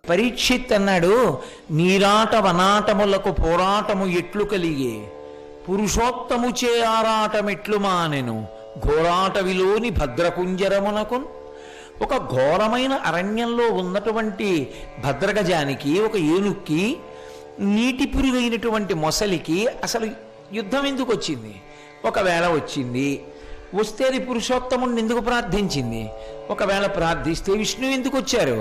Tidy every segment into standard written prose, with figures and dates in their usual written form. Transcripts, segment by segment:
పరీక్షిత్ అన్నాడు, నీరాట వనాటములకు పోరాటము ఎట్లు కలిగే, పురుషోత్తముచే ఆరాటమెట్లు మానెను, ఘోరాటవిలోని భద్రకుంజరమునకు. ఒక ఘోరమైన అరణ్యంలో ఉన్నటువంటి భద్రగజానికి, ఒక ఏనుక్కి, నీటి పురుగైనటువంటి మొసలికి అసలు యుద్ధం ఎందుకు వచ్చింది? ఒకవేళ వచ్చింది, వస్తే అది పురుషోత్తముడిని ఎందుకు ప్రార్థించింది? ఒకవేళ ప్రార్థిస్తే విష్ణువు ఎందుకు వచ్చారు?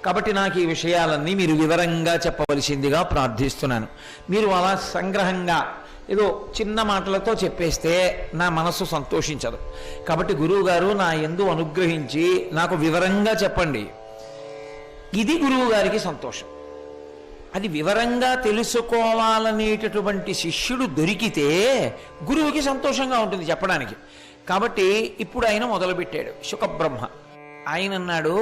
కాబట్టి నాకు ఈ విషయాలన్నీ మీరు వివరంగా చెప్పవలసిందిగా ప్రార్థిస్తున్నాను. మీరు అలా సంగ్రహంగా ఏదో చిన్న మాటలతో చెప్పేస్తే నా మనస్సు సంతోషించదు. కాబట్టి గురువుగారు నా యందు అనుగ్రహించి నాకు వివరంగా చెప్పండి. ఇది గురువు గారికి సంతోషం. అది వివరంగా తెలుసుకోవాలనేటటువంటి శిష్యుడు దొరికితే గురువుకి సంతోషంగా ఉంటుంది చెప్పడానికి. కాబట్టి ఇప్పుడు ఆయన మొదలుపెట్టాడు. శుకబ్రహ్మ ఆయన అన్నాడు,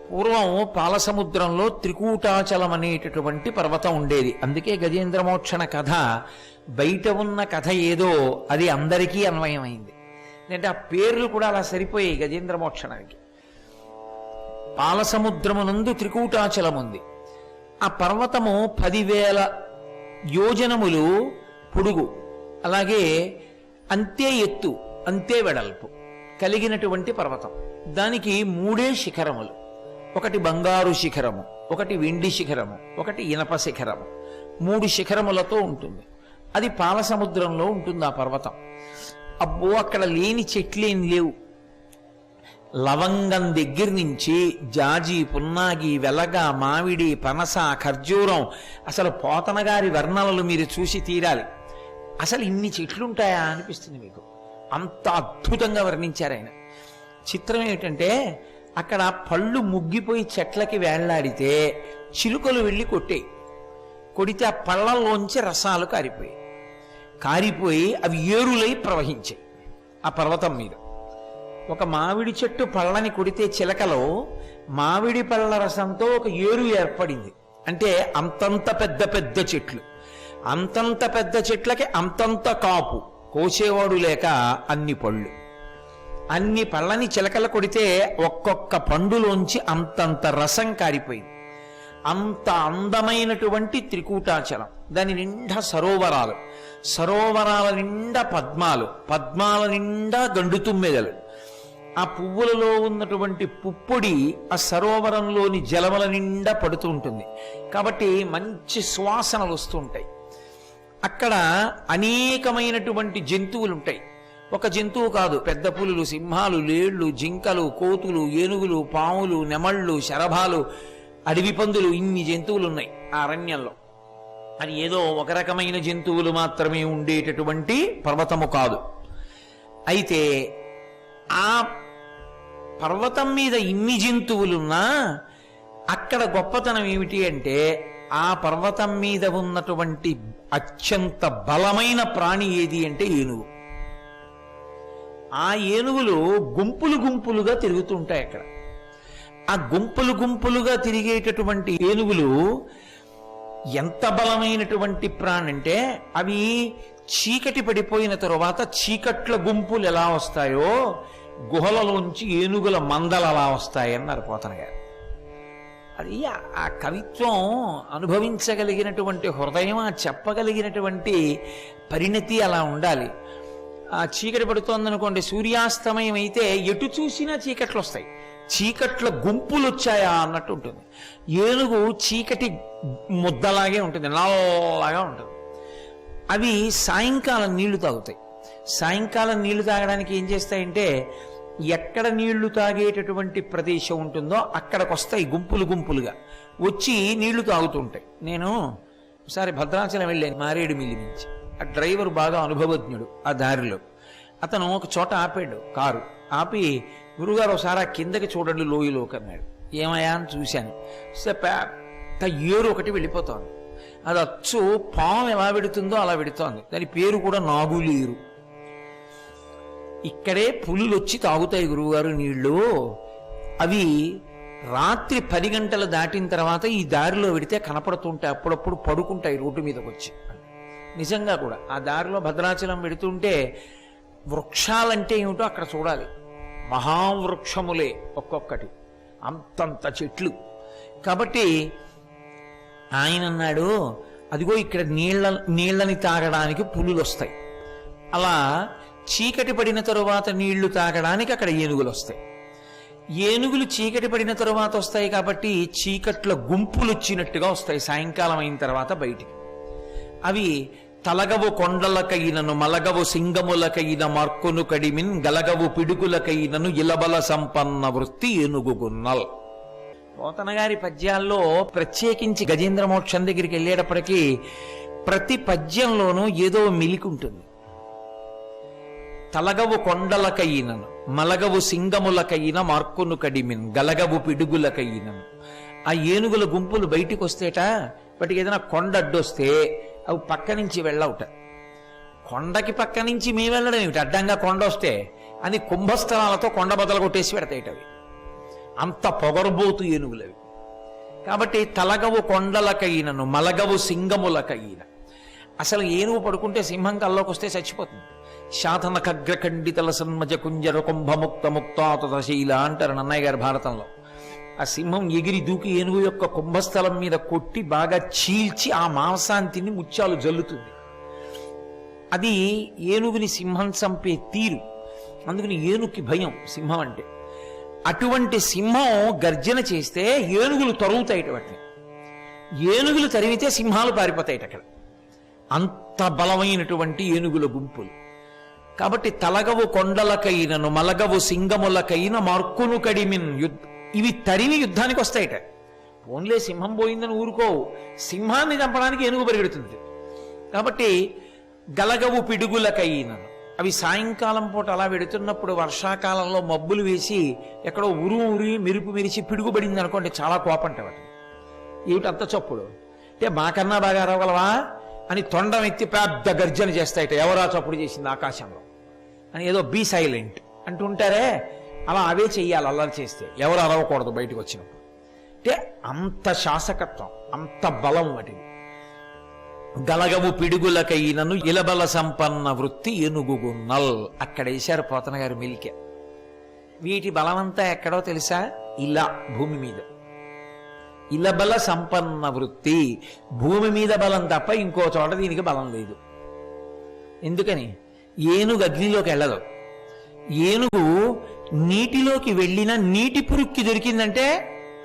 పూర్వం పాలసముద్రంలో త్రికూటాచలం అనేటటువంటి పర్వతం ఉండేది. అందుకే గజేంద్రమోక్షణ కథ బయట ఉన్న కథ ఏదో అది అందరికీ అన్వయమైంది. అంటే ఆ పేర్లు కూడా అలా సరిపోయాయి గజేంద్రమోక్షణానికి. పాలసముద్రమునందు త్రికూటాచలం ఉంది. ఆ పర్వతము 10,000 యోజనములు పొడుగు, అలాగే అంతే ఎత్తు అంతే వెడల్పు కలిగినటువంటి పర్వతం. దానికి 3 శిఖరములు. ఒకటి బంగారు శిఖరము, ఒకటి వెండి శిఖరము, ఒకటి ఇనప శిఖరము. 3 శిఖరములతో ఉంటుంది. అది పాలసముద్రంలో ఉంటుంది ఆ పర్వతం. అబ్బో, అక్కడ లేని చెట్లేం లేవు. లవంగం దగ్గర నుంచి జాజి, పున్నాగి, వెలగ, మామిడి, పనస, ఖర్జూరం, అసలు పోతనగారి వర్ణనలు మీరు చూసి తీరాలి. అసలు ఇన్ని చెట్లుంటాయా అనిపిస్తుంది మీకు. అంత అద్భుతంగా వర్ణించారు ఆయన. చిత్రం ఏమిటంటే, అక్కడ పళ్ళు ముగ్గిపోయి చెట్లకి వేళ్లాడితే చిలుకలు వెళ్ళి కొడితే ఆ పళ్ళల్లోంచి రసాలు కారిపోయి అవి ఏరులై ప్రవహించాయి ఆ పర్వతం మీద. ఒక మామిడి చెట్టు పళ్ళని కొడితే చిలకలో మామిడి పళ్ళ రసంతో ఒక ఏరు ఏర్పడింది. అంటే అంతంత పెద్ద పెద్ద చెట్లు, అంతంత పెద్ద చెట్లకి అంతంత కాపు, కోసేవాడు లేక అన్ని పళ్ళు. అన్ని పళ్ళని చిలకల కొడితే ఒక్కొక్క పండులోంచి అంతంత రసం కారిపోయింది. అంత అందమైనటువంటి త్రికూటాచలం. దాని నిండా సరోవరాలు, సరోవరాల నిండా పద్మాలు, పద్మాల నిండా గండు తుమ్మెదలు. ఆ పువ్వులలో ఉన్నటువంటి పుప్పొడి ఆ సరోవరంలోని జలముల నిండా పడుతూ ఉంటుంది. కాబట్టి మంచి సువాసనలు వస్తూ ఉంటాయి. అక్కడ అనేకమైనటువంటి జంతువులు ఉంటాయి. ఒక జంతువు కాదు, పెద్ద పులులు, సింహాలు, లేళ్లు, జింకలు, కోతులు, ఏనుగులు, పాములు, నెమళ్ళు, శరభాలు, అడవి పందులు, ఇన్ని జంతువులు ఉన్నాయి ఆ అరణ్యంలో. అది ఏదో ఒక రకమైన జంతువులు మాత్రమే ఉండేటటువంటి పర్వతము కాదు. అయితే ఆ పర్వతం మీద ఇన్ని జంతువులున్నా అక్కడ గొప్పతనం ఏమిటి అంటే, ఆ పర్వతం మీద ఉన్నటువంటి అత్యంత బలమైన ప్రాణి ఏది అంటే ఏనుగు. ఆ ఏనుగులు గుంపులు గుంపులుగా తిరుగుతుంటాయి అక్కడ. ఆ గుంపులు గుంపులుగా తిరిగేటటువంటి ఏనుగులు ఎంత బలమైనటువంటి ప్రాణి అంటే, అవి చీకటి పడిపోయిన తరువాత చీకట్ల గుంపులు ఎలా వస్తాయో గుహలలోంచి ఏనుగుల మందలు అలా వస్తాయన్నారు పోతన గారు. అది ఆ కవిత్వం అనుభవించగలిగినటువంటి హృదయం, ఆ చెప్పగలిగినటువంటి పరిణతి అలా ఉండాలి. ఆ చీకటి పడుతోందనుకోండి, సూర్యాస్తమయం అయితే ఎటు చూసినా చీకట్లు వస్తాయి, చీకట్ల గుంపులు వచ్చాయా అన్నట్టు ఉంటుంది. ఏనుగు చీకటి ముద్దలాగే ఉంటుంది, నల్లగా ఉంటుంది. అవి సాయంకాలం నీళ్లు తాగుతాయి. సాయంకాలం నీళ్లు తాగడానికి ఏం చేస్తాయంటే, ఎక్కడ నీళ్లు తాగేటటువంటి ప్రదేశం ఉంటుందో అక్కడికి వస్తాయి గుంపులు గుంపులుగా. వచ్చి నీళ్లు తాగుతుంటాయి. నేను ఒకసారి భద్రాచలం వెళ్ళాను మారేడుమిల్లి నుంచి. ఆ డ్రైవర్ బాగా అనుభవజ్ఞుడు. ఆ దారిలో అతను ఒక చోట ఆపాడు కారు. ఆపి, గురుగారు ఒకసారి ఆ కిందకి చూడండి లోయలోకి అన్నాడు. ఏమయ్యా అని చూశాను. పెద్ద ఏరు ఒకటి వెళ్ళిపోతోంది. అది అచ్చు పాము ఎలా వెడుతుందో అలా వెడుతోంది. దాని పేరు కూడా నాగులేరు. ఇక్కడే పులులు వచ్చి తాగుతాయి గురువుగారు నీళ్లు. అవి రాత్రి 10 గంటలు దాటిన తర్వాత ఈ దారిలో వెడితే కనపడుతుంటాయి. అప్పుడప్పుడు పడుకుంటాయి రోడ్డు మీదకి వచ్చి. నిజంగా కూడా ఆ దారిలో భద్రాచలం వెడుతుంటే వృక్షాలంటే ఏమిటో అక్కడ చూడాలి. మహావృక్షములే ఒక్కొక్కటి, అంతంత చెట్లు. కాబట్టి ఆయన అన్నాడు, అదిగో ఇక్కడ నీళ్ళని తాగడానికి పులులు వస్తాయి. అలా చీకటి పడిన తరువాత నీళ్లు తాగడానికి అక్కడ ఏనుగులు వస్తాయి. ఏనుగులు చీకటి పడిన తరువాత వస్తాయి కాబట్టి చీకట్ల గుంపులు వచ్చినట్టుగా వస్తాయి సాయంకాలం అయిన తర్వాత బయటికి. అవి తలగవు కొండలకైనను మలగవు సింగములకైన మార్కును కడిమిన్ గలగవు పిడుగులకైనను ఇలబల సంపన్న వృత్తి ఏనుగుగున్నల్. పోతన గారి పద్యాల్లో ప్రత్యేకించి గజేంద్ర మోక్షం దగ్గరికి వెళ్ళేటప్పటికీ ప్రతి పద్యంలోనూ ఏదో మిలికి ఉంటుంది. తలగవు కొండలకైనను మలగవు సింగములకైన మార్కును కడిమిన్ గలగవు పిడుగులకైనను. ఆ ఏనుగుల గుంపులు బయటికి వస్తేట వాటికి ఏదైనా కొండ అడ్డొస్తే అవి పక్క నుంచి వెళ్ళవుట. కొండకి పక్క నుంచి మేము వెళ్ళడం ఏమిటి, అడ్డంగా కొండ వస్తే అని కుంభస్థలాలతో కొండ బదలు కొట్టేసి పెడతాయిటవి. అంత పొగరుబోతు ఏనుగులవి. కాబట్టి తలగవు కొండలకైనను మలగవు సింగములకైన. అసలు ఏనుగు పడుకుంటే సింహం కల్లోకి వస్తే చచ్చిపోతుంది. శాతన ఖగ్రఖండితల సన్మజ కుంజర కుంభముక్త ముక్తాతశీల అంటారు నన్నయ్య గారి భారతంలో. ఆ సింహం ఎగిరి దూకి ఏనుగు యొక్క కుంభస్థలం మీద కొట్టి బాగా చీల్చి ఆ మాంసాంతిని ముత్యాలు జల్లుతుంది. అది ఏనుగుని సింహం చంపే తీరు. అందుకని ఏనుగుకి భయం సింహం అంటే. అటువంటి సింహం గర్జన చేస్తే ఏనుగులు తరుగుతాయిట. వాటిని ఏనుగులు తరిమితే సింహాలు పారిపోతాయిట అక్కడ. అంత బలమైనటువంటి ఏనుగుల గుంపులు. కాబట్టి తలగవు కొండలకైనను మలగవు సింగములకైన మార్కును కడిమిన్ ఇవి తరిమి యుద్ధానికి వస్తాయిట. ఓన్లే సింహం పోయిందని ఊరుకోవు, సింహాన్ని చంపడానికి ఏనుగు పరిగెడుతుంది. కాబట్టి గలగవు పిడుగులకైనను, అవి సాయంకాలం పూట అలా వెడుతున్నప్పుడు వర్షాకాలంలో మబ్బులు వేసి ఎక్కడో ఉరి మెరుపు మెరిచి పిడుగుబడింది అనుకోండి, చాలా కోపంట వాటి. ఏమిటంత చప్పుడు అంటే మాకన్నా బాగా అరవగలవా అని తొండం ఎత్తి పెద్ద గర్జన చేస్తాయిట. ఎవరా చప్పుడు చేసింది ఆకాశంలో అని, ఏదో బీ సైలెంట్ అంటుంటారే, అలా అవే చెయ్యాలి. అల్లరి చేస్తే ఎవరు అరవకూడదు బయటకు వచ్చినప్పుడు. అంటే అంత శాసకత్వం, అంత బలం వాటిది. గలగవు పిడుగులకైనను ఇలబల సంపన్న వృత్తి ఏనుగుగున్నల్. అక్కడ వేశారు పోతన గారు మెలిక. వీటి బలమంతా ఎక్కడో తెలుసా? ఇలా భూమి మీద. ఇలబల సంపన్న వృత్తి, భూమి మీద బలం తప్ప ఇంకో చోట దీనికి బలం లేదు. ఎందుకని? ఏనుగు అగ్నిలోకి వెళ్ళదు. ఏనుగు నీటిలోకి వెళ్ళిన నీటి పురుక్కి దొరికిందంటే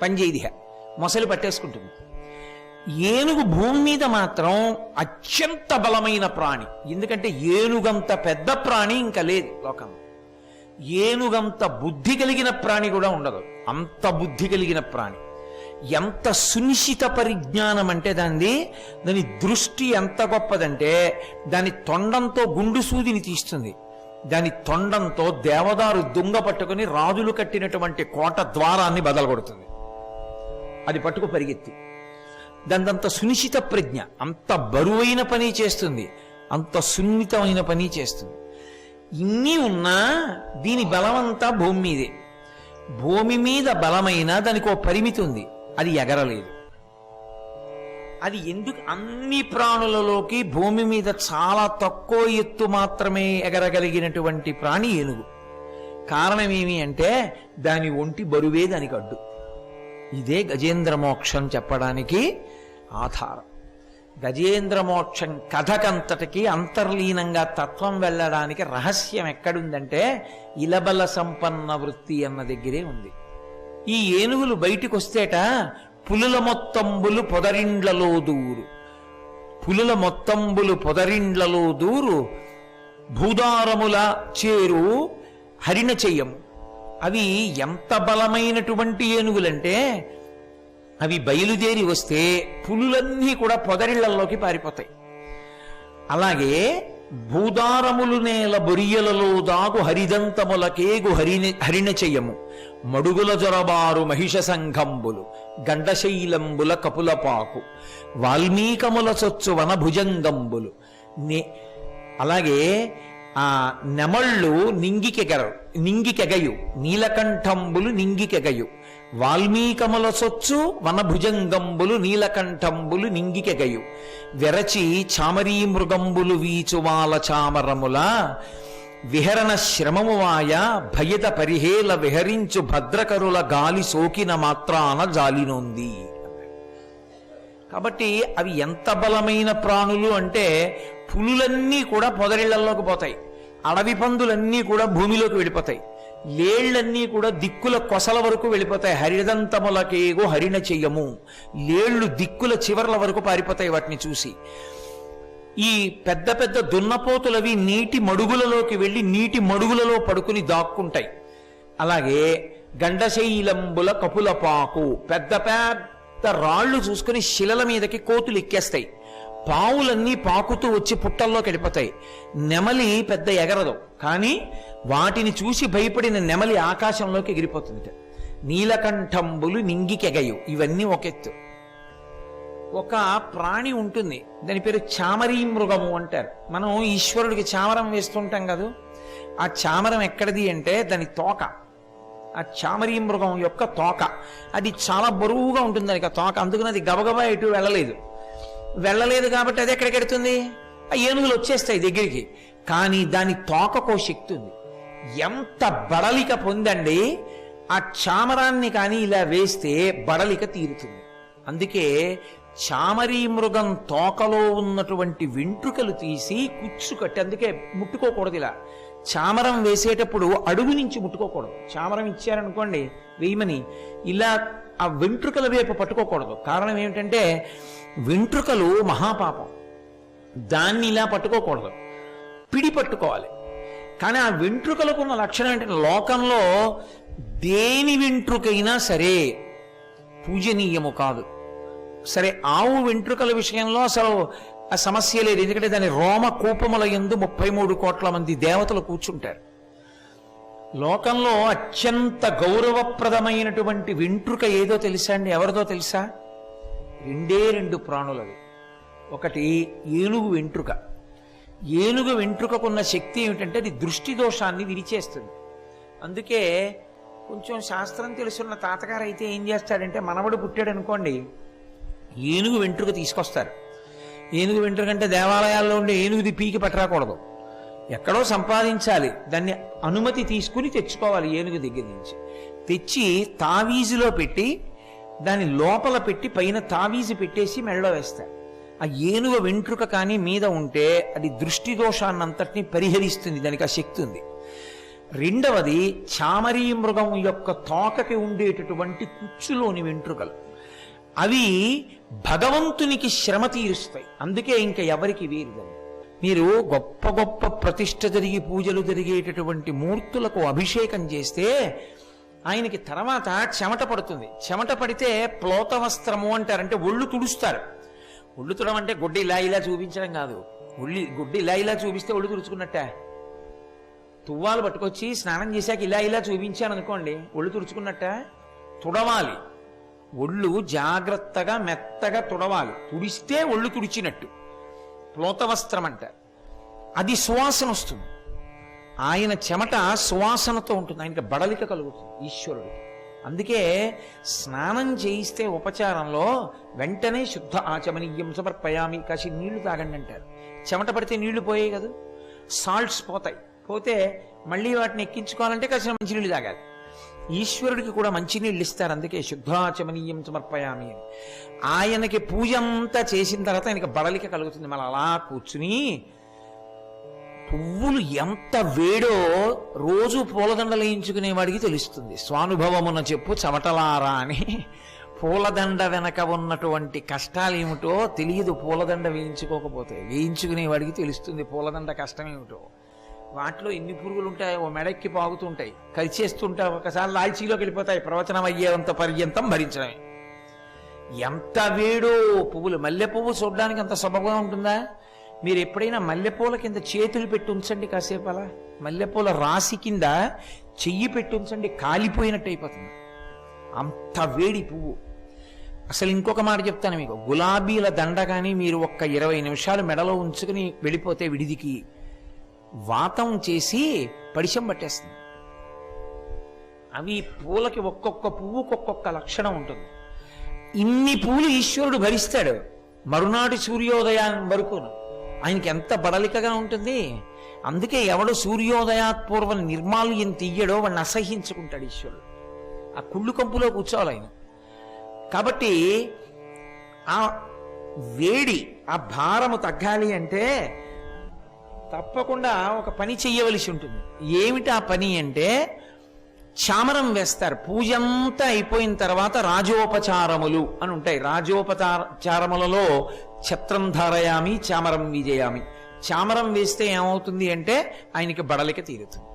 పనిచేయదిహ, మొసలు పట్టేసుకుంటుంది. ఏనుగు భూమి మీద మాత్రం అత్యంత బలమైన ప్రాణి. ఎందుకంటే ఏనుగంత పెద్ద ప్రాణి ఇంకా లేదు లోకంలో. ఏనుగంత బుద్ధి కలిగిన ప్రాణి కూడా ఉండదు. అంత బుద్ధి కలిగిన ప్రాణి. ఎంత సునిశ్చిత పరిజ్ఞానం అంటే దాని దృష్టి ఎంత గొప్పదంటే, దాని తొండంతో గుండు సూదిని తీస్తుంది. దాని తొండంతో దేవదారు దొంగ పట్టుకుని రాజులు కట్టినటువంటి కోట ద్వారాన్ని బదలగొడుతుంది. అది పట్టుకు పరిగెత్తి. దానిదంత సునిశ్చిత ప్రజ్ఞ, అంత బరువైన పని చేస్తుంది, అంత సున్నితమైన పని చేస్తుంది. ఇన్ని ఉన్నా దీని బలమంతా భూమి మీదే. భూమి మీద బలమైన దానికి ఓ పరిమితి ఉంది, అది ఎగరలేదు. అది ఎందుకు? అన్ని ప్రాణులలోకి భూమి మీద చాలా తక్కువ ఎత్తు మాత్రమే ఎగరగలిగినటువంటి ప్రాణి ఏనుగు. కారణం ఏమి అంటే దాని ఒంటి బరువే దానికి అడ్డు. ఇదే గజేంద్ర మోక్షం చెప్పడానికి ఆధారం. గజేంద్ర మోక్షం కథకంతటికి అంతర్లీనంగా తత్వం వెళ్ళడానికి రహస్యం ఎక్కడుందంటే ఇలబల సంపన్న వృత్తి అన్న దగ్గరే ఉంది. ఈ ఏనుగులు బయటికి వస్తేట పులుల మొత్తంబులు పొదరిండ్లలో దూరు, పులుల మొత్తంబులు పొదరిండ్లలో దూరు, భూదారముల చేరు హరిణ చెయ్యము. అవి ఎంత బలమైనటువంటి ఏనుగులంటే అవి బయలుదేరి వస్తే పులులన్నీ కూడా పొదరిళ్లలోకి పారిపోతాయి. అలాగే భూదారములు నేల బొరియలలో దాగు హరిదంతములకేగు హరిణ చెయ్యము మడుగుల జొరబారు మహిష సంఘంబులు గండశైలంబుల కపులపాకు వాల్మీకముల చొచ్చు వనభుజంగంబులు అలాగే ఆ నెమళ్ళు నింగికెగయు నీలకంఠంబులు నింగికెగయు వాల్మీకముల సొచ్చు వనభుజంగంబులు నీలకంఠంబులు నింగికెగయు వెరచి చామరీ మృగంబులు వీచువాల చామరముల విహరణ శ్రమమువాయ భయత పరిహేల విహరించు భద్రకరుల గాలి సోకిన మాత్రాన జాలినొంది. కాబట్టి అవి ఎంత బలమైన ప్రాణులు అంటే పులులన్నీ కూడా పొదరిళ్లలోకి పోతాయి, అడవి పందులన్నీ కూడా భూమిలోకి వెళ్ళిపోతాయి, లేళ్లన్నీ కూడా దిక్కుల కొసల వరకు వెళ్ళిపోతాయి. హరిదంతములకేగో హరిణ చెయ్యము, లేళ్లు దిక్కుల చివర్ల వరకు పారిపోతాయి వాటిని చూసి. ఈ పెద్ద పెద్ద దున్నపోతులవి నీటి మడుగులలోకి వెళ్ళి నీటి మడుగులలో పడుకుని దాక్కుంటాయి. అలాగే గండశైలంబుల కపులపాకు, పెద్ద పెద్ద రాళ్లు చూసుకుని శిలల మీదకి కోతులు ఎక్కేస్తాయి. పావులన్నీ పాకుతూ వచ్చి పుట్టల్లోకి వెళ్ళిపోతాయి. నెమలి పెద్ద ఎగరదు, కానీ వాటిని చూసి భయపడిన నెమలి ఆకాశంలోకి ఎగిరిపోతుంది. నీలకంఠంబులు నింగికెగయు, ఇవన్నీ ఒకెత్తు. ఒక ప్రాణి ఉంటుంది, దాని పేరు చామరీ మృగము అంటారు. మనం ఈశ్వరుడికి చామరం వేస్తుంటాం కదా, ఆ చామరం ఎక్కడిది అంటే దాని తోక. ఆ చామరీ మృగం యొక్క తోక అది చాలా బరువుగా ఉంటుంది దానికి ఆ తోక. అందుకని అది గబగబా ఎటు వెళ్ళలేదు కాబట్టి అది ఎక్కడికి వెడుతుంది, ఆ ఏనుగులు వచ్చేస్తాయి దగ్గరికి. కానీ దాని తోకకో శక్తి ఉంది. ఎంత బడలిక పొందండి, ఆ చామరాన్ని కానీ ఇలా వేస్తే బడలిక తీరుతుంది. అందుకే చామరీ మృగం తోకలో ఉన్నటువంటి వెంట్రుకలు తీసి కుచ్చు కట్టి, అందుకే ముట్టుకోకూడదు. ఇలా చామరం వేసేటప్పుడు అడుగు నుంచి ముట్టుకోకూడదు. చామరం ఇచ్చారనుకోండి వేయమని, ఇలా ఆ వెంట్రుకల వైపు పట్టుకోకూడదు. కారణం ఏమిటంటే వెంట్రుకలు మహాపాపం, దాన్ని ఇలా పట్టుకోకూడదు, పిడి పట్టుకోవాలి. కానీ ఆ వెంట్రుకలకు ఉన్న లక్షణం ఏంటంటే లోకంలో దేని వెంట్రుకైనా సరే పూజనీయము కాదు. సరే, ఆవు వెంట్రుకల విషయంలో అసలు ఆ సమస్య లేదు, ఎందుకంటే దాని రోమ కూపముల యందు 33 కోట్ల మంది దేవతలు కూర్చుంటారు. లోకంలో అత్యంత గౌరవప్రదమైనటువంటి వెంట్రుక ఏదో తెలుసా అండి? ఎవరిదో తెలుసా? 2 ప్రాణులవి. ఒకటి ఏనుగు వెంట్రుక. ఏనుగు వెంట్రుకకున్న శక్తి ఏమిటంటే అది దృష్టి దోషాన్ని విరిచేస్తుంది. అందుకే కొంచెం శాస్త్రం తెలుసున్న తాతగారు అయితే ఏం చేస్తాడంటే, మనవడు పుట్టాడు అనుకోండి, ఏనుగు వెంట్రుక తీసుకొస్తారు. ఏనుగు వెంట్రుక అంటే దేవాలయాల్లో ఉండే ఏనుగుది పీకి పట్టరాకూడదు, ఎక్కడో సంపాదించాలి, దాన్ని అనుమతి తీసుకుని తెచ్చుకోవాలి. ఏనుగు దగ్గర నుంచి తెచ్చి తావీజులో పెట్టి దాని లోపల పెట్టి పైన తావీజు పెట్టేసి మెడలో వేస్తారు. ఆ ఏనుగు వెంట్రుక కానీ మీద ఉంటే అది దృష్టి దోషాన్నంతటినీ పరిహరిస్తుంది, దానికి ఆ శక్తి ఉంది. రెండవది చామరీ మృగం యొక్క తోకకి ఉండేటటువంటి కుచ్చులోని వెంట్రుకలు, అవి భగవంతునికి శ్రమ తీరుస్తాయి. అందుకే ఇంకా ఎవరికి వీరిదని. మీరు గొప్ప గొప్ప ప్రతిష్ఠ జరిగి పూజలు జరిగేటటువంటి మూర్తులకు అభిషేకం చేస్తే ఆయనకి తర్వాత చెమట పడుతుంది. చెమట పడితే ప్లోత వస్త్రము అంటారంటే ఒళ్ళు తుడుస్తారు. ఒళ్ళు తుడడం అంటే గుడ్డ ఇలా చూపించడం కాదు. గుడ్డ ఇలా చూపిస్తే ఒళ్ళు తుడుచుకున్నట్ట. తువ్వాలు పట్టుకొచ్చి స్నానం చేశాక ఇలా చూపించాను అనుకోండి, ఒళ్ళు తుడుచుకున్నట్ట. తుడవాలి, ఒళ్ళు జాగ్రత్తగా మెత్తగా తుడవాలి. తుడిస్తే ఒళ్ళు తుడిచినట్టు. ప్లోతవస్త్రం అంటారు. అది సువాసన వస్తుంది. ఆయన చెమట సువాసనతో ఉంటుంది, ఆయనకి బడలిక కలుగుతుంది ఈశ్వరుడికి. అందుకే స్నానం చేయిస్తే ఉపచారంలో వెంటనే శుద్ధ ఆచమనీయం సమర్పయామి, కాసి నీళ్లు తాగండి అంటారు. చెమట పడితే నీళ్లు పోయాయి కదా, సాల్ట్స్ పోతాయి. పోతే మళ్ళీ వాటిని ఎక్కించుకోవాలంటే కాసిన మంచినీళ్ళు తాగాలి. ఈశ్వరుడికి కూడా మంచినీళ్ళు ఇస్తారు, అందుకే శుద్ధాచమనీయం సమర్పయామి అని. ఆయనకి పూజ అంతా చేసిన తర్వాత ఆయనకి బడలిక కలుగుతుంది. మళ్ళీ అలా కూర్చుని పువ్వులు ఎంత వేడో రోజు పూలదండలు వేయించుకునేవాడికి తెలుస్తుంది. స్వానుభవమున చెప్పు చవటలారా అని. పూలదండ వెనక ఉన్నటువంటి కష్టాలు ఏమిటో తెలియదు పూలదండ వేయించుకోకపోతే. వేయించుకునేవాడికి తెలుస్తుంది పూలదండ కష్టం ఏమిటో. వాటిలో ఎన్ని పురుగులు ఉంటాయి, ఓ మెడక్కి పాగుతుంటాయి, కరిచేస్తుంటాయి, ఒకసారి లాల్చీలోకి వెళ్ళిపోతాయి. ప్రవచనం అయ్యేంత పర్యంతం భరించడమే. ఎంత వేడో పువ్వులు. మల్లె పువ్వు చూడడానికి అంత సొబగా ఉంటుందా? మీరు ఎప్పుడైనా మల్లెపూల కింద చేతులు పెట్టి ఉంచండి కాసేపు, అలా మల్లెపూల రాశి కింద చెయ్యి పెట్టి ఉంచండి, కాలిపోయినట్టు అయిపోతుంది, అంత వేడి పువ్వు. అసలు ఇంకొక మాట చెప్తాను మీకు, గులాబీల దండ కానీ మీరు ఒక్క 20 నిమిషాలు మెడలో ఉంచుకుని వెళ్ళిపోతే విడిదికి వాతం చేసి పడిశం పట్టేస్తుంది. అవి పూలకి ఒక్కొక్క పువ్వుకి ఒక్కొక్క లక్షణం ఉంటుంది. ఇన్ని పూలు ఈశ్వరుడు భరిస్తాడు మరునాటి సూర్యోదయం వరకును. ఆయనకి ఎంత బడలికగా ఉంటుంది. అందుకే ఎవడు సూర్యోదయాత్పూర్వం నిర్మాల్యం తీయడో వాడిని అసహించుకుంటాడు ఈశ్వరుడు. ఆ కుళ్ళు కంపులో కూర్చోవాలి ఆయన. కాబట్టి ఆ వేడి, ఆ భారము తగ్గాలి అంటే తప్పకుండా ఒక పని చెయ్యవలసి ఉంటుంది. ఏమిటి ఆ పని అంటే, చామరం వేస్తారు. పూజ అంతా అయిపోయిన తర్వాత రాజోపచారములు అని ఉంటాయి. రాజోపచారములలో ఛత్రం ధారయామి, చామరం విజయామి. చామరం వేస్తే ఏమవుతుంది అంటే ఆయనకి బడలిక తీరుతుంది.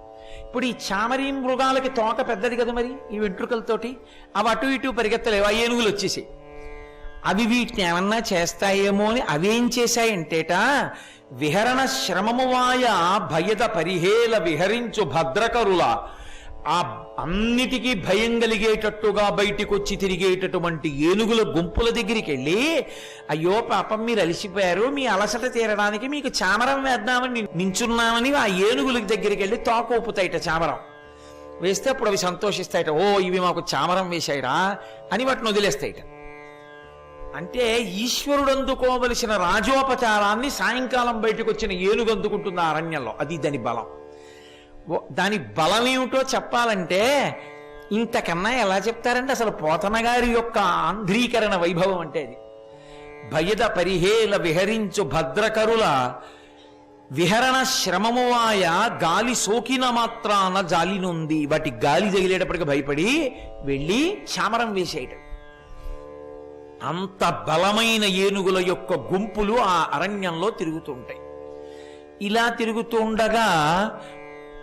ఇప్పుడు ఈ చామరీ మృగాలకి తోక పెద్దది కదా మరి, ఈ వెంట్రుకలతోటి అవి అటు ఇటు పరిగెత్తలేవు, ఆ ఏనుగులు వచ్చేసాయి. అవి వీటిని ఏమన్నా చేస్తాయేమో అని అవేం చేశాయంటేట, విహరణ శ్రమమువాయ భయద పరిహేల విహరించు భద్రకరుల, ఆ అన్నిటికీ భయం కలిగేటట్టుగా బయటికి వచ్చి తిరిగేటటువంటి ఏనుగుల గుంపుల దగ్గరికి వెళ్ళి, అయ్యో పాపం మీరు అలసిపోయారు, మీ అలసట తీరడానికి మీకు చామరం వేద్దామని నించున్నామని ఆ ఏనుగుల దగ్గరికి వెళ్ళి తోకోపుతాయిట. చామరం వేస్తే అప్పుడు అవి సంతోషిస్తాయిట, ఓ ఇవి మాకు చామరం వేశాయిరా అని వాటిని వదిలేస్తాయిట. అంటే ఈశ్వరుడు అందుకోవలసిన రాజోపచారాన్ని సాయంకాలం బయటకు వచ్చిన ఏనుగు అందుకుంటుంది ఆ అరణ్యంలో. అది దాని బలం. దాని బలం ఏమిటో చెప్పాలంటే ఇంతకన్నా ఎలా చెప్తారంటే, అసలు పోతన గారి యొక్క ఆంధ్రీకరణ వైభవం అంటే అది. భయద పరిహేల విహరించు భద్రకరుల విహరణ శ్రమమువాయ గాలి సోకిన మాత్రాన జాలినుంది. వాటి గాలి తగిలేటప్పటికి భయపడి వెళ్ళి చామరం వేసేయటం. అంత బలమైన ఏనుగుల యొక్క గుంపులు ఆ అరణ్యంలో తిరుగుతుంటాయి. ఇలా తిరుగుతూ ఉండగా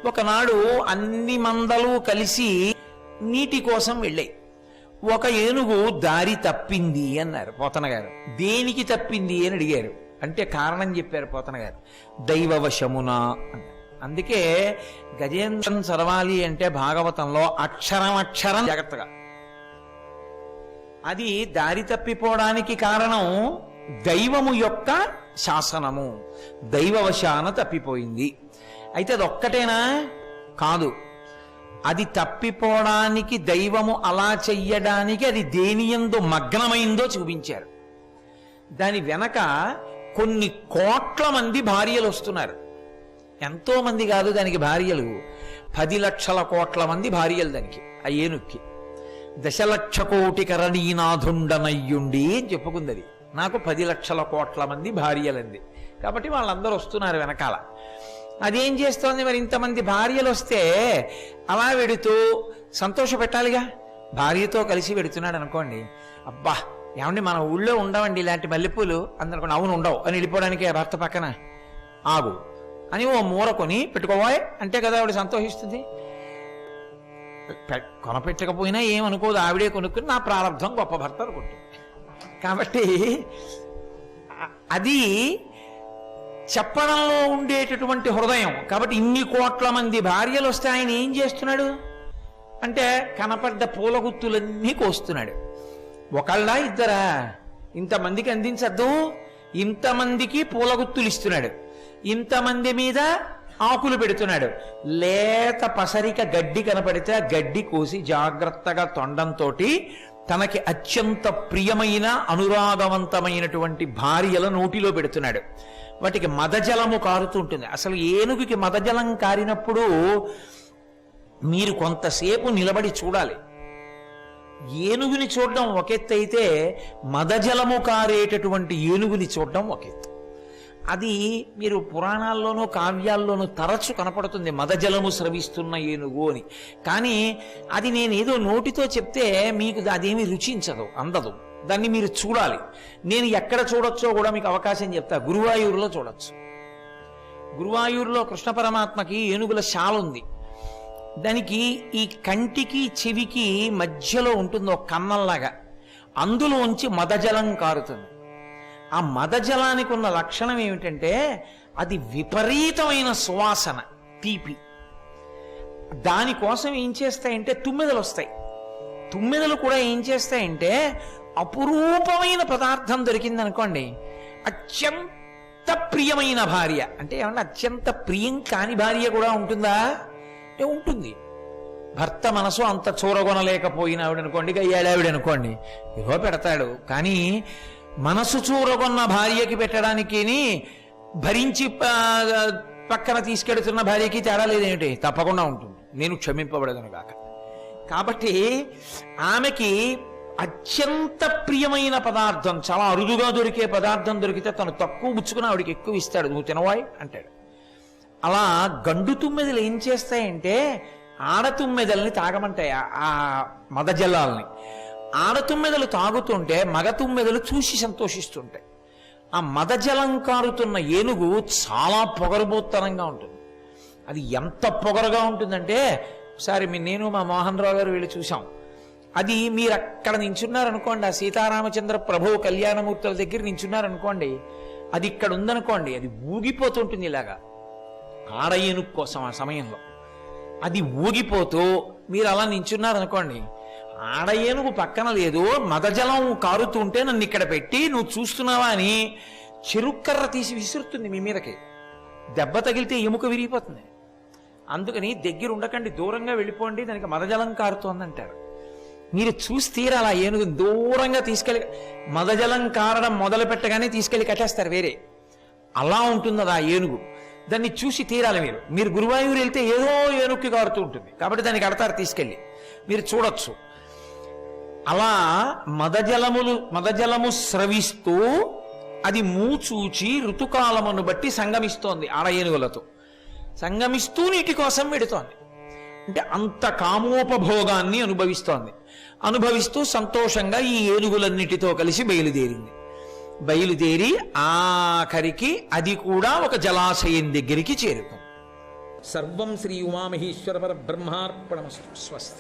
ఒకనాడు అన్ని మందలు కలిసి నీటి కోసం వెళ్ళాయి. ఒక ఏనుగు దారి తప్పింది అన్నారు పోతన గారు. దేనికి తప్పింది అని అడిగారు. అంటే కారణం చెప్పారు పోతన గారు, దైవవశమున అన్నారు. అందుకే గజేంద్రం చదవాలి అంటే భాగవతంలో అక్షరం అక్షరం జాగ్రత్తగా. అది దారి తప్పిపోవడానికి కారణం దైవము యొక్క శాసనము, దైవవశాన తప్పిపోయింది. అయితే అది ఒక్కటేనా? కాదు. అది తప్పిపోవడానికి, దైవము అలా చెయ్యడానికి అది దేనియందు మగ్నమైందో చూపించారు. దాని వెనక కొన్ని కోట్ల మంది భార్యలు వస్తున్నారు. ఎంతో మంది కాదు దానికి భార్యలు, 10 లక్షల కోట్ల మంది భార్యలు దానికి, ఆ ఏనుక్కి. 10 లక్ష కోటి కరణీనాథుండనయ్యుండి అని చెప్పుకుంది అది. నాకు 10 లక్షల కోట్ల మంది భార్యలంది. కాబట్టి వాళ్ళందరూ వస్తున్నారు వెనకాల. అదేం చేస్తోంది మరి? ఇంతమంది భార్యలు వస్తే అలా వెడుతూ సంతోష పెట్టాలిగా. భార్యతో కలిసి వెడుతున్నాడు అనుకోండి, అబ్బా ఏమండి మన ఊళ్ళో ఉండవండి ఇలాంటి మల్లెపూలు అందనుకోండి, అవును ఉండవు అని వెళ్ళిపోవడానికి భర్త పక్కన ఆగు అని ఓ మూర కొని పెట్టుకోవాయ్ అంటే కదా ఆవిడ సంతోషిస్తుంది. కొనపెట్టకపోయినా ఏమనుకోదు, ఆవిడే కొనుక్కుని నా ప్రారంభం గొప్ప భర్త అనుకుంటుంది. కాబట్టి అది చెప్పడంలో ఉండేటటువంటి హృదయం. కాబట్టి ఇన్ని కోట్ల మంది భార్యలు వస్తే ఆయన ఏం చేస్తున్నాడు అంటే కనపడ్డ పూలగుత్తులన్నీ కోస్తున్నాడు. ఒకళ్ళ ఇద్దరా? ఇంతమందికి అందించద్దు, ఇంతమందికి పూలగుత్తులు ఇస్తున్నాడు, ఇంతమంది మీద ఆకులు పెడుతున్నాడు. లేత పసరిక గడ్డి కనపడితే ఆ గడ్డి కోసి జాగ్రత్తగా తొండంతో తనకి అత్యంత ప్రియమైన అనురాగవంతమైనటువంటి భార్యల నోటిలో పెడుతున్నాడు. వాటికి మదజలము కారుతూ ఉంటుంది. అసలు ఏనుగుకి మదజలం కారినప్పుడు మీరు కొంతసేపు నిలబడి చూడాలి. ఏనుగుని చూడడం ఒక ఎత్తు అయితే మదజలము కారేటటువంటి ఏనుగుని చూడడం ఒక ఎత్తు. అది మీరు పురాణాల్లోనూ కావ్యాల్లోనూ తరచు కనపడుతుంది, మదజలము స్రవిస్తున్న ఏనుగు అని. కానీ అది నేను ఏదో నోటితో చెప్తే మీకు అదేమి రుచించదు, అందదు. దాన్ని మీరు చూడాలి. నేను ఎక్కడ చూడొచ్చో కూడా మీకు అవకాశం చెప్తా. గురువాయూరులో చూడొచ్చు. గురువాయూరులో కృష్ణ పరమాత్మకి ఏనుగుల శాల ఉంది. దానికి ఈ కంటికి చెవికి మధ్యలో ఉంటుంది ఒక కన్నంలాగా. అందులోంచి మదజలం కారుతుంది. ఆ మదజలానికి ఉన్న లక్షణం ఏమిటంటే అది విపరీతమైన సువాసన, తీపి. దానికోసం ఏం చేస్తాయంటే తుమ్మెదలు వస్తాయి. తుమ్మెదలు కూడా ఏం చేస్తాయంటే అపురూపమైన పదార్థం దొరికిందనుకోండి, అత్యంత ప్రియమైన భార్య అంటే ఏమన్నా అత్యంత ప్రియం కాని భార్య కూడా ఉంటుందా అంటే ఉంటుంది. భర్త మనసు అంత చూరగొనలేకపోయిన ఆవిడనుకోండి, గయ్యాడావిడనుకోండి, ఏదో పెడతాడు. కానీ మనసు చూరగొన్న భార్యకి పెట్టడానికి భరించి పక్కన తీసుకెడుతున్న భార్యకి తేడా లేదేమిటి? తప్పకుండా ఉంటుంది. నేను క్షమింపబడదను గాక. కాబట్టి ఆమెకి అత్యంత ప్రియమైన పదార్థం, చాలా అరుదుగా దొరికే పదార్థం దొరికితే తను తక్కువ పుచ్చుకుని ఆవిడికి ఎక్కువ ఇస్తాడు. నువ్వు తినవాయి అంటాడు. అలా గండు తుమ్మెదలు ఏం చేస్తాయంటే ఆడతుమ్మెదల్ని తాగమంటాయి ఆ మదజలాల్ని. ఆడతుమ్మెదలు తాగుతుంటే మగ తుమ్మెదలు చూసి సంతోషిస్తుంటాయి. ఆ మదజలం కారుతున్న ఏనుగు చాలా పొగరుబోత్తనంగా ఉంటుంది. అది ఎంత పొగరుగా ఉంటుందంటే ఒకసారి నేను మా మోహన్ రావు గారు వెళ్ళి చూసాం. అది మీరు అక్కడ నించున్నారనుకోండి, ఆ సీతారామచంద్ర ప్రభు కళ్యాణమూర్తుల దగ్గర నించున్నారనుకోండి, అది ఇక్కడ ఉందనుకోండి, అది ఊగిపోతుంటుంది ఇలాగా. ఆడ ఏనుగు కోసం ఆ సమయంలో అది ఊగిపోతూ మీరు అలా నించున్నారనుకోండి, ఆడ ఏనుగు పక్కన లేదు, మదజలం కారుతుంటే నన్ను ఇక్కడ పెట్టి నువ్వు చూస్తున్నావా అని చెరుక్కర్ర తీసి విసురుతుంది మీ మీదకి. దెబ్బ తగిలితే ఎముక విరిగిపోతుంది. అందుకని దగ్గర ఉండకండి, దూరంగా వెళ్ళిపోండి, దానికి మదజలం కారుతోందంటారు. మీరు చూసి తీరాలి. ఆ ఏనుగు దూరంగా తీసుకెళ్ళి మదజలం కారడం మొదలు పెట్టగానే తీసుకెళ్ళి కట్టేస్తారు వేరే. అలా ఉంటుంది అది ఆ ఏనుగు. దాన్ని చూసి తీరాలి. మీరు గురువాయూరు వెళ్తే ఏదో ఏనుగుకి కారుతూ ఉంటుంది కాబట్టి దాన్ని కడతారు తీసుకెళ్ళి, మీరు చూడొచ్చు. అలా మదజలము స్రవిస్తూ అది మూచూచి ఋతుకాలమును బట్టి సంగమిస్తోంది. ఆడ ఏనుగులతో సంగమిస్తూ నీటి కోసం వెడుతోంది. అంటే అంత కామోపభోగాన్ని అనుభవిస్తూ సంతోషంగా ఈ ఏనుగులన్నిటితో కలిసి బయలుదేరి ఆఖరికి అది కూడా ఒక జలాశయం దగ్గరికి చేరుకుంది. సర్వం శ్రీ ఉమామహేశ్వర పరబ్రహ్మార్పణమస్తు. స్వస్తి.